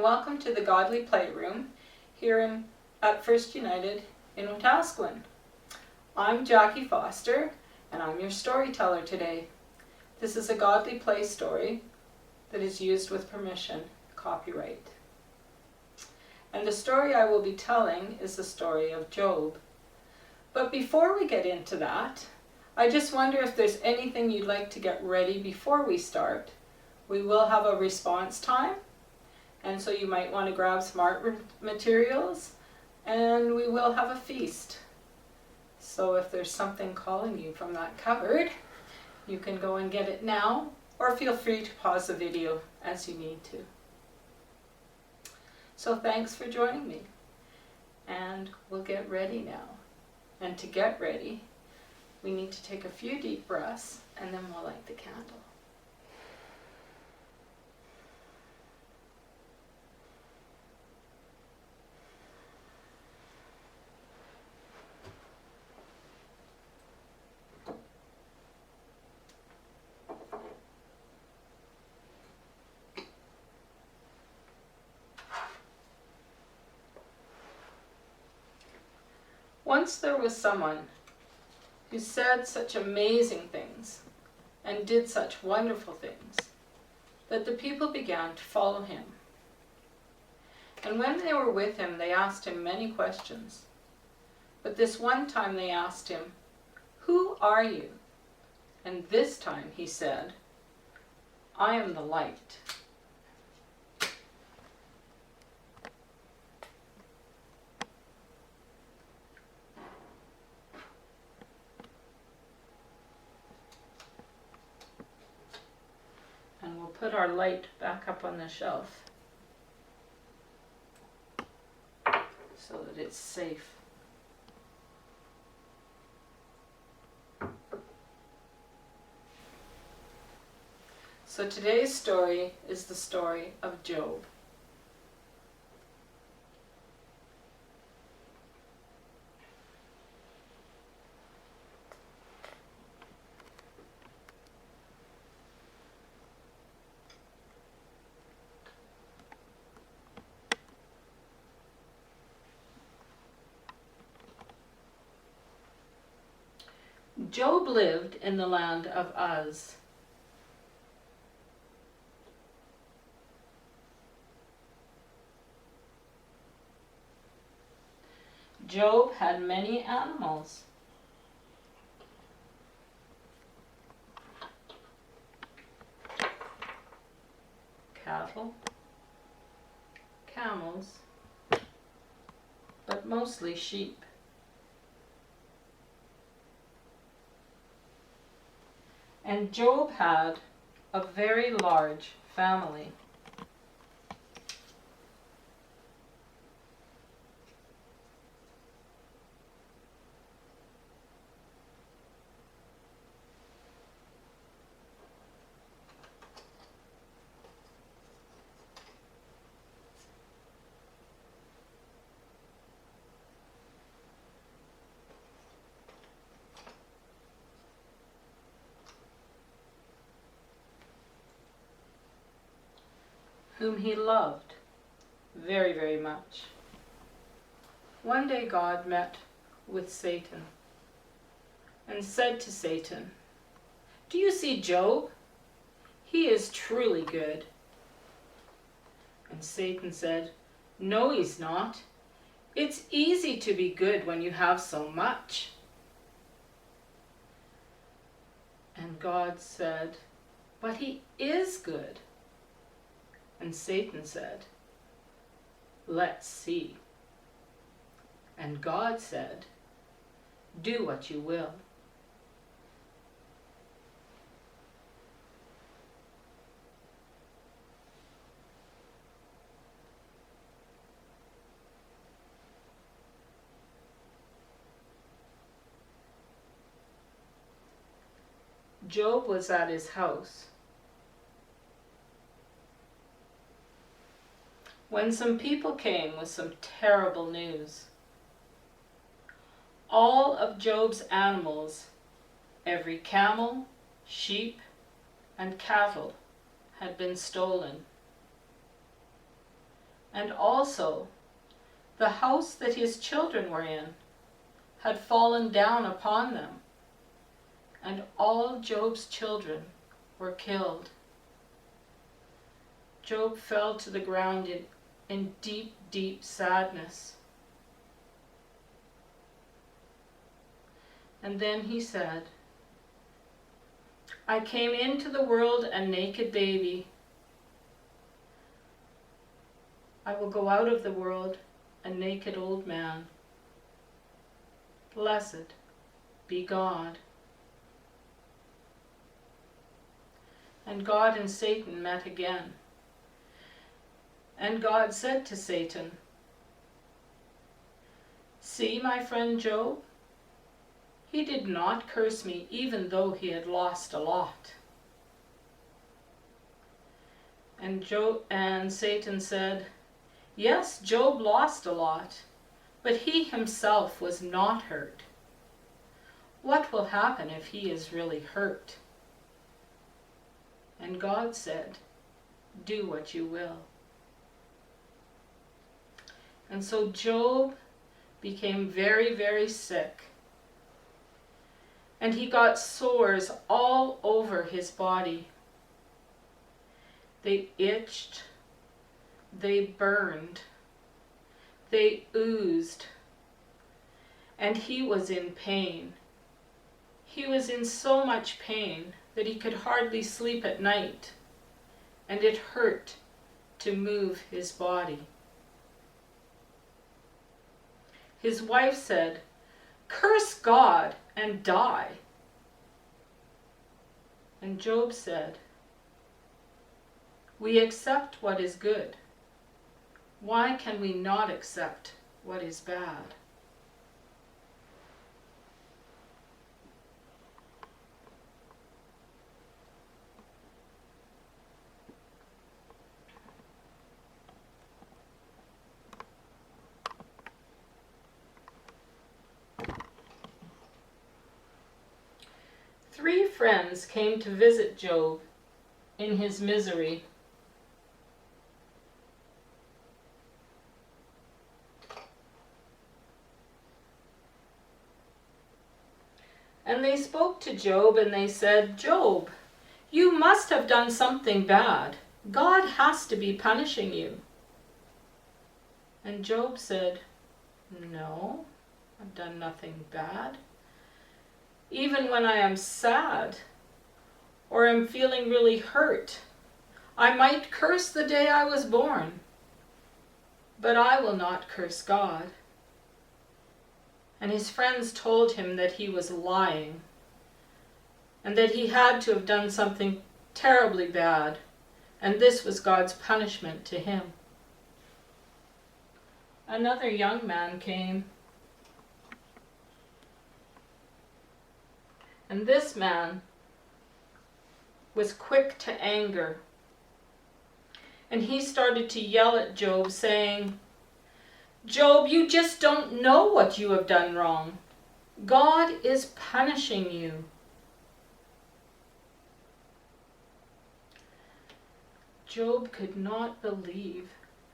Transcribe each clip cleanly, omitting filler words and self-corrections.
and welcome to the Godly Playroom here at First United in Wetaskiwin. I'm Jackie Foster and I'm your storyteller today. This is a Godly Play story that is used with permission, copyright. And the story I will be telling is the story of Job. But before we get into that, I just wonder if there's anything you'd like to get ready before we start. We will have a response time, and so you might want to grab some art materials, and we will have a feast. So if there's something calling you from that cupboard, you can go and get it now, or feel free to pause the video as you need to. So thanks for joining me, and we'll get ready now. And to get ready, we need to take a few deep breaths, and then we'll light the candle. Once there was someone who said such amazing things and did such wonderful things that the people began to follow him. And when they were with him, they asked him many questions. But this one time they asked him, "Who are you?" And this time he said, "I am the light." And we'll put our light back up on the shelf so that it's safe. So today's story is the story of Job. Job lived in the land of Uz. Job had many animals. Cattle, camels, but mostly sheep. And Job had a very large family. Whom he loved very, very much. One day God met with Satan and said to Satan, "Do you see Job? He is truly good." And Satan said, "No, he's not. It's easy to be good when you have so much." And God said, "But he is good." And Satan said, "Let's see." And God said, "Do what you will." Job was at his house when some people came with some terrible news. All of Job's animals, every camel, sheep, and cattle, had been stolen. And also, the house that his children were in had fallen down upon them, and all Job's children were killed. Job fell to the ground in deep, deep sadness. And then he said, I came into the world a naked baby. I will go out of the world a naked old man. Blessed be God. And God and Satan met again. And God said to Satan, see my friend Job? He did not curse me even though he had lost a lot. And Satan said, yes, Job lost a lot, but he himself was not hurt. What will happen if he is really hurt? And God said, do what you will. And so Job became very, very sick. And he got sores all over his body. They itched, they burned, they oozed, and he was in pain. He was in so much pain that he could hardly sleep at night, and it hurt to move his body. His wife said, curse God and die. And Job said, we accept what is good. Why can we not accept what is bad? Three friends came to visit Job in his misery. And they spoke to Job and they said, Job, you must have done something bad. God has to be punishing you. And Job said, no, I've done nothing bad. Even when I am sad or am feeling really hurt, I might curse the day I was born, but I will not curse God. And his friends told him that he was lying and that he had to have done something terribly bad, and this was God's punishment to him. Another young man came, and this man was quick to anger. And he started to yell at Job, saying, Job, you just don't know what you have done wrong. God is punishing you. Job could not believe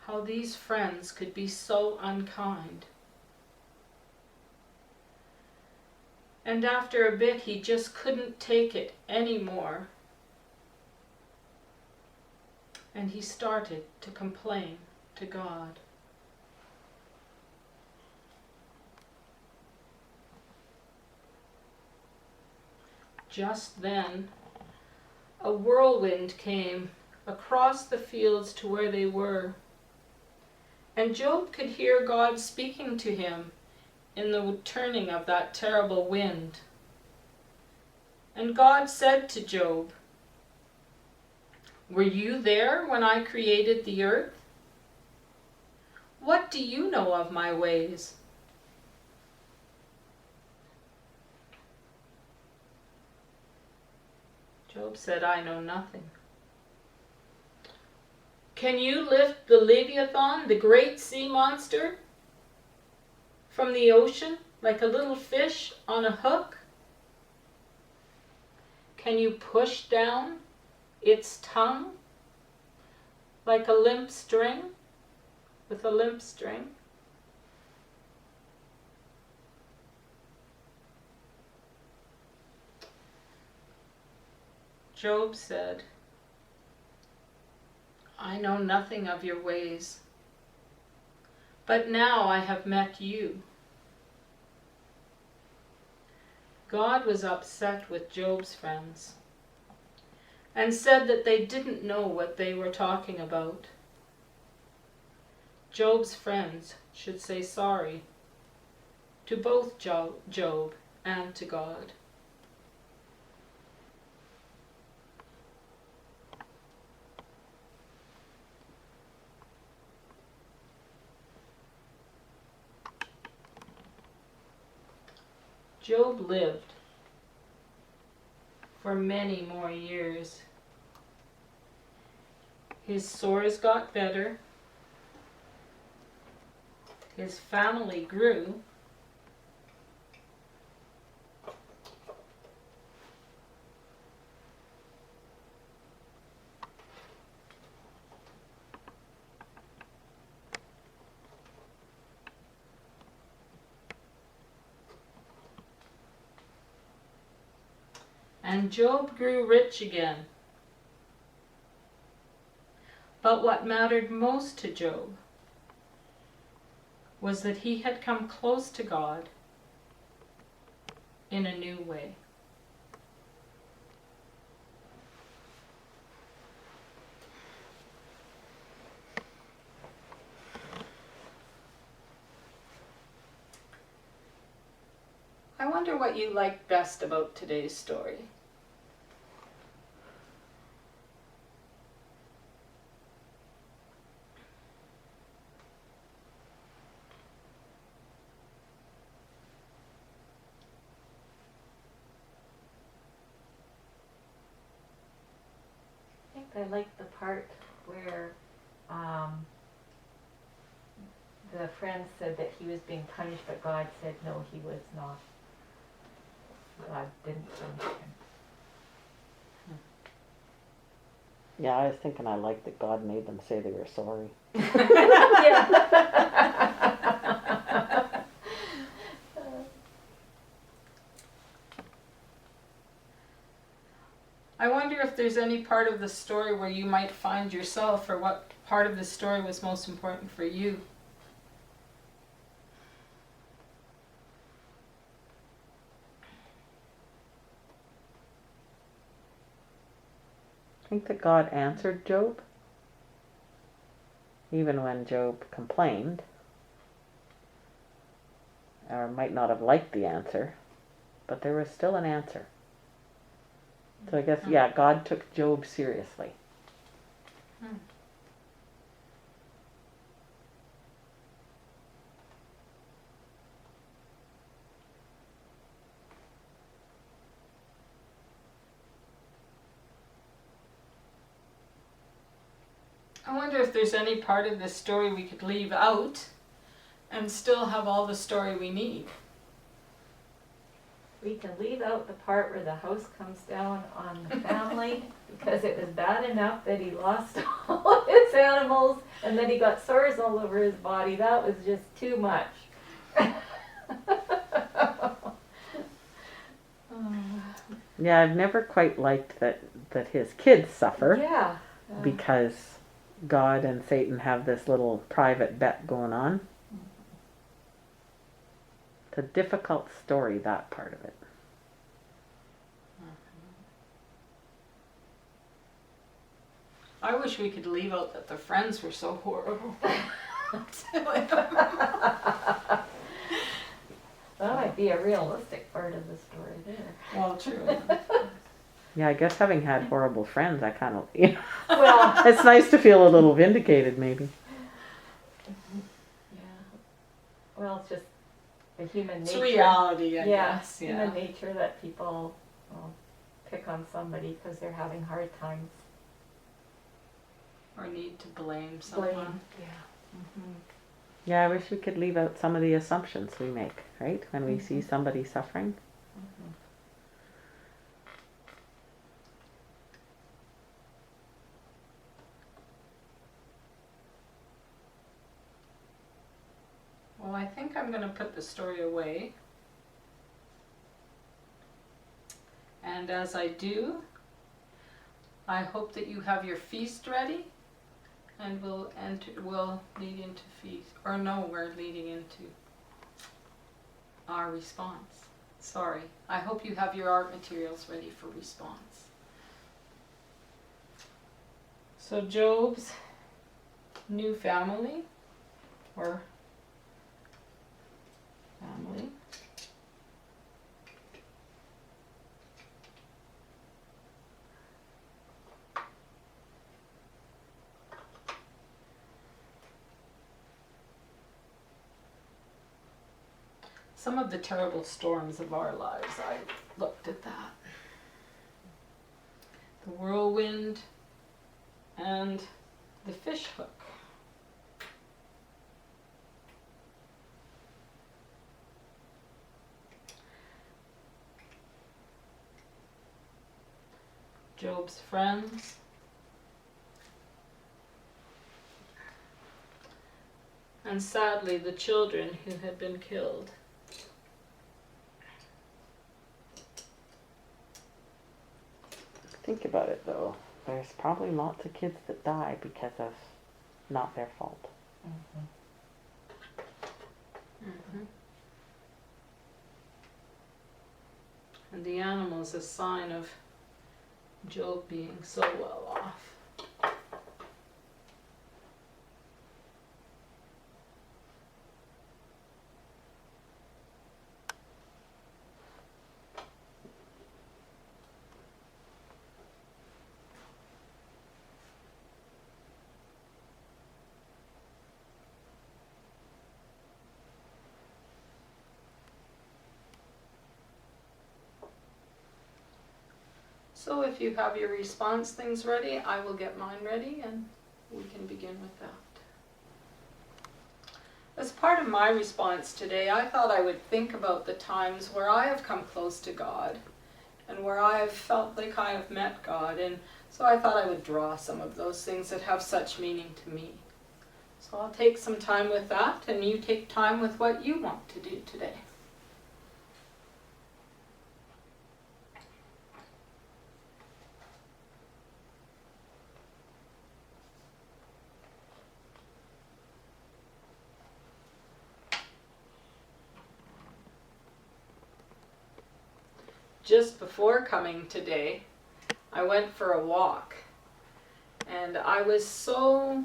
how these friends could be so unkind. And after a bit, he just couldn't take it anymore. And he started to complain to God. Just then, a whirlwind came across the fields to where they were. And Job could hear God speaking to him in the turning of that terrible wind. And God said to Job, were you there when I created the earth? What do you know of my ways? Job said, I know nothing. Can you lift the Leviathan, the great sea monster, from the ocean like a little fish on a hook? Can you push down its tongue like a limp string? with a limp string? Job said, I know nothing of your ways, but now I have met you. God was upset with Job's friends and said that they didn't know what they were talking about. Job's friends should say sorry to both Job and to God. Job lived for many more years. His sores got better, his family grew, and Job grew rich again. But what mattered most to Job was that he had come close to God in a new way. I wonder what you liked best about today's story. I think I like the part where the friend said that he was being punished, but God said no, he was not. God didn't punish him. Yeah, I was thinking I liked that God made them say they were sorry. I wonder if there's any part of the story where you might find yourself, or what part of the story was most important for you. I think that God answered Job, even when Job complained, or might not have liked the answer, but there was still an answer. So I guess, yeah, God took Job seriously. I wonder if there's any part of this story we could leave out and still have all the story we need. We can leave out the part where the house comes down on the family because it was bad enough that he lost all of his animals and then he got sores all over his body. That was just too much. Yeah, I've never quite liked that his kids suffer Yeah. because God and Satan have this little private bet going on. It's a difficult story, that part of it. I wish we could leave out that the friends were so horrible. That might be a realistic part of the story there. Well, true. Yeah, I guess having had horrible friends, I kind of, Well, it's nice to feel a little vindicated, maybe. yeah. Well, it's just a human It's nature. reality, I guess. Yeah. Human nature that people pick on somebody because they're having hard times. Or need to blame someone. Yeah. Mm-hmm. Yeah, I wish we could leave out some of the assumptions we make, right? When we see somebody suffering. Mm-hmm. the story away. And as I do, I hope that you have your feast ready, and we'll lead into feast. Or no, we're leading into our response. Sorry. I hope you have your art materials ready for response. So Job's new family, or family, some of the terrible storms of our lives. I looked at that. The whirlwind and the fish hook. Job's friends. And sadly, the children who had been killed. Think about it though. There's probably lots of kids that die because of not their fault. Mm-hmm. And the animal's a sign of Job being so well off. So if you have your response things ready, I will get mine ready and we can begin with that. As part of my response today, I thought I would think about the times where I have come close to God and where I have felt like I have met God. And so I thought I would draw some of those things that have such meaning to me. So I'll take some time with that, and you take time with what you want to do today. Just before coming today, I went for a walk, and I was so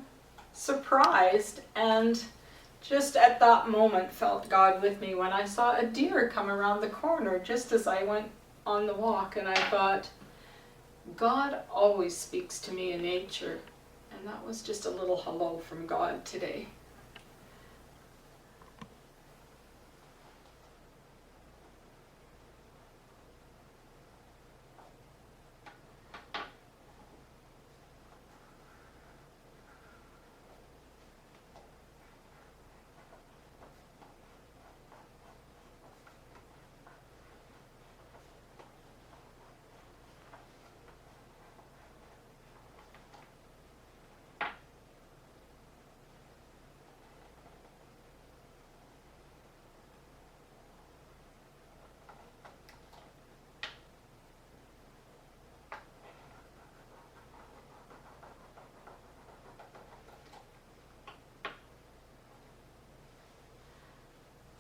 surprised and just at that moment felt God with me when I saw a deer come around the corner just as I went on the walk, and I thought, God always speaks to me in nature, and that was just a little hello from God today.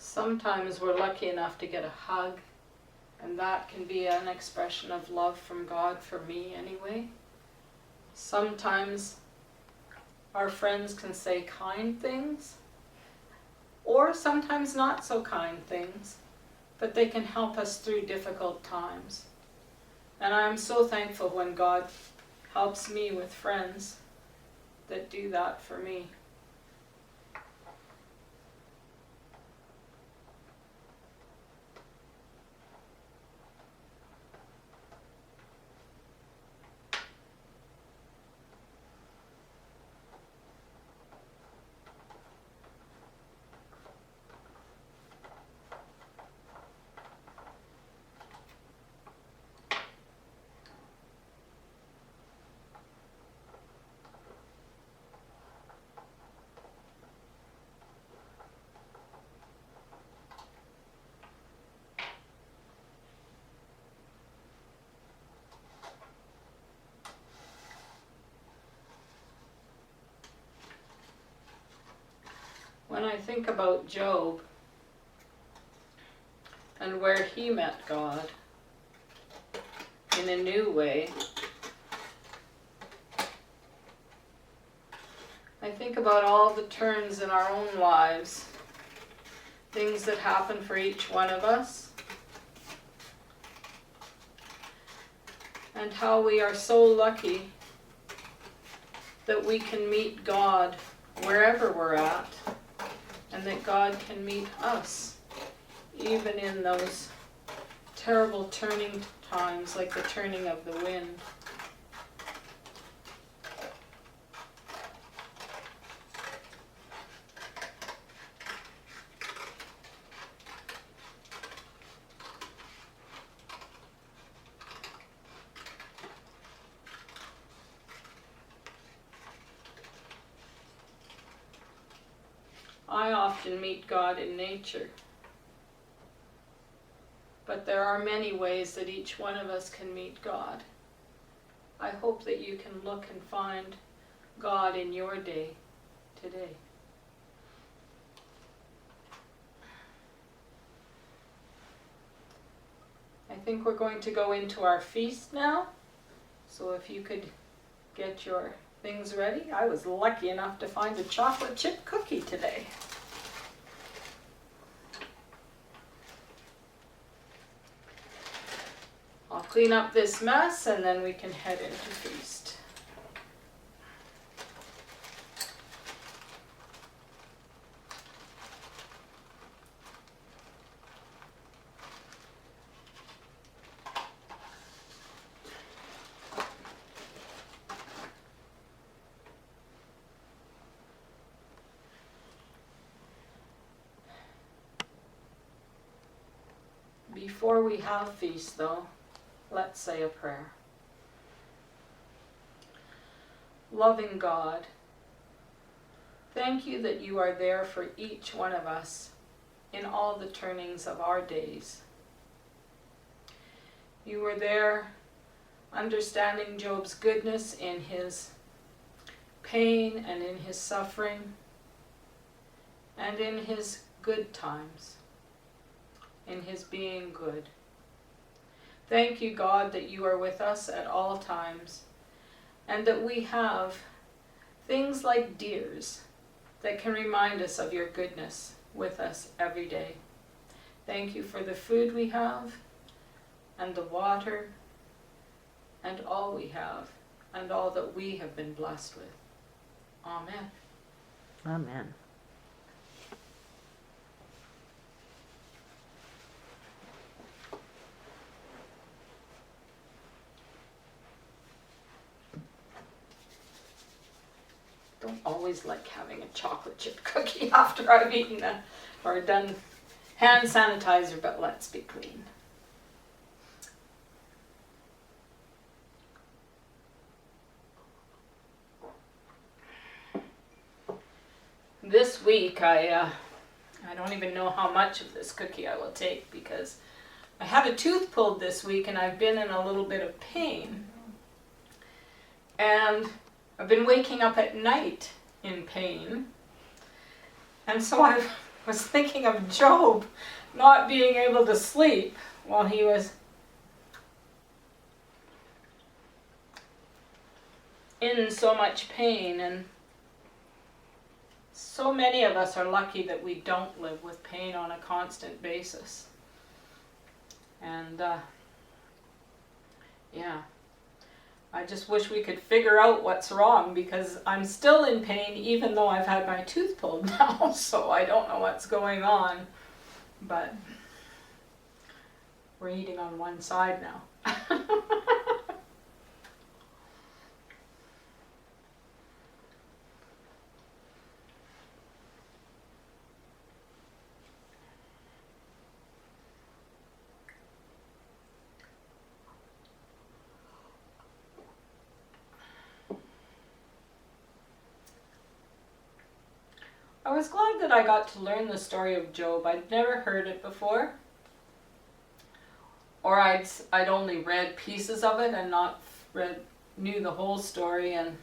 Sometimes we're lucky enough to get a hug, and that can be an expression of love from God, for me anyway. Sometimes our friends can say kind things, or sometimes not so kind things, but they can help us through difficult times. And I'm so thankful when God helps me with friends that do that for me. when I think about Job and where he met God in a new way, I think about all the turns in our own lives, things that happen for each one of us, and how we are so lucky that we can meet God wherever we're at, and that God can meet us, even in those terrible turning times, like the turning of the wind. I often meet God in nature, but there are many ways that each one of us can meet God. I hope that you can look and find God in your day today. I think we're going to go into our feast now, so if you could get your things ready. I was lucky enough to find a chocolate chip cookie today. I'll clean up this mess and then we can head into feast. Before we have feast, though, let's say a prayer. Loving God, thank you that you are there for each one of us in all the turnings of our days. You were there understanding Job's goodness in his pain and in his suffering and in his good times, in his being good. Thank you, God, that you are with us at all times, and that we have things like deers that can remind us of your goodness with us every day. Thank you for the food we have, and the water, and all we have, and all that we have been blessed with. Amen. Amen. Don't always like having a chocolate chip cookie after I've eaten or done hand sanitizer, but let's be clean. This week I don't even know how much of this cookie I will take because I had a tooth pulled this week and I've been in a little bit of pain. And I've been waking up at night in pain. And so I was thinking of Job not being able to sleep while he was in so much pain. And so many of us are lucky that we don't live with pain on a constant basis. And yeah. I just wish we could figure out what's wrong because I'm still in pain even though I've had my tooth pulled now, so I don't know what's going on. But we're eating on one side now. I was glad that I got to learn the story of Job. I'd never heard it before. Or I'd only read pieces of it and not knew the whole story. And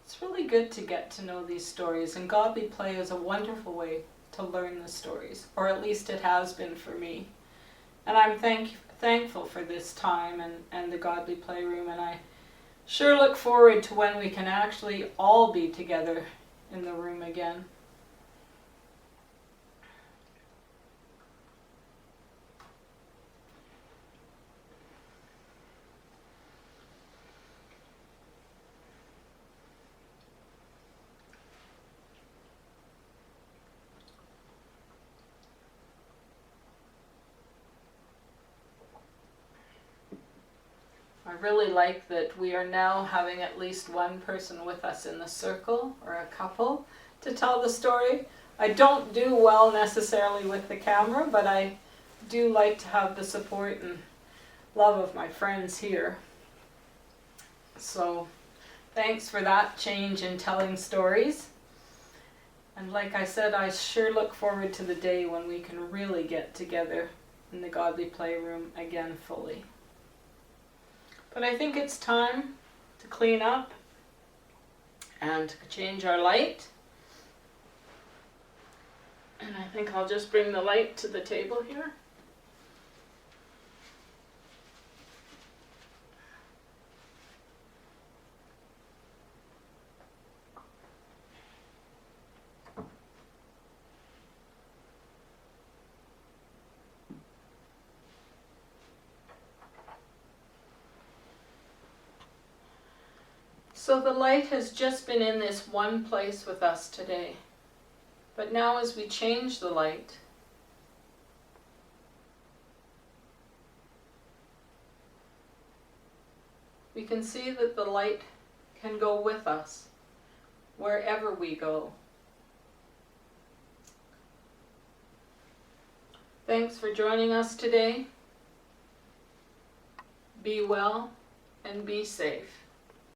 It's really good to get to know these stories, and Godly Play is a wonderful way to learn the stories, or at least it has been for me. And I'm thankful for this time and the Godly Playroom, and I sure look forward to when we can actually all be together in the room again. I really like that we are now having at least one person with us in the circle, or a couple, to tell the story. I don't do well necessarily with the camera, but I do like to have the support and love of my friends here. So thanks for that change in telling stories. And like I said, I sure look forward to the day when we can really get together in the Godly Playroom again fully. But I think it's time to clean up and change our light. And I think I'll just bring the light to the table here. So the light has just been in this one place with us today. But now as we change the light, we can see that the light can go with us wherever we go. Thanks for joining us today. Be well and be safe.